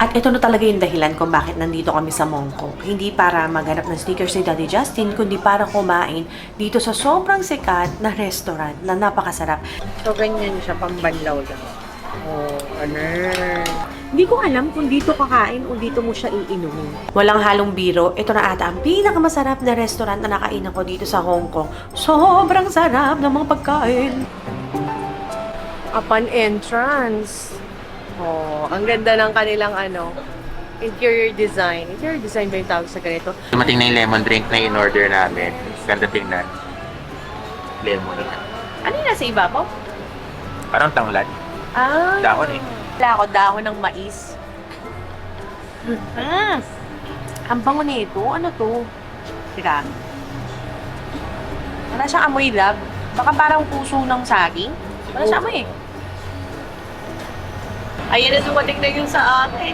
At ito na talaga yung dahilan kung bakit nandito kami sa Mongkok. Hindi para maghanap ng sneakers ni Daddy Justin, kundi para kumain dito sa sobrang sikat na restaurant na napakasarap. So, ganyan siya, pambanlaw lang. Oh, ano? Hindi ko alam kung dito kakain o dito mo siya iinumin. Walang halong biro, ito na ata ang pinakamasarap na restaurant na nakainan ko dito sa Hong Kong. Sobrang sarap ng mga pagkain. Upon entrance. Oh, ang ganda ng kanilang interior design. Interior design ba yung tawag sa ganito? Dumating na yung lemon drink na in-order namin. Ganda tingnan. Lemon. Ano yung nasa ibabaw? Parang tanglad. Ah. Dahon eh. Wala ako, dahon ng mais. Ang bango nito. Ano to? Teka. Wala siyang amoy lab. Baka parang puso ng saging. Wala siyang amoy eh. Ayan na dumating na yun sa akin.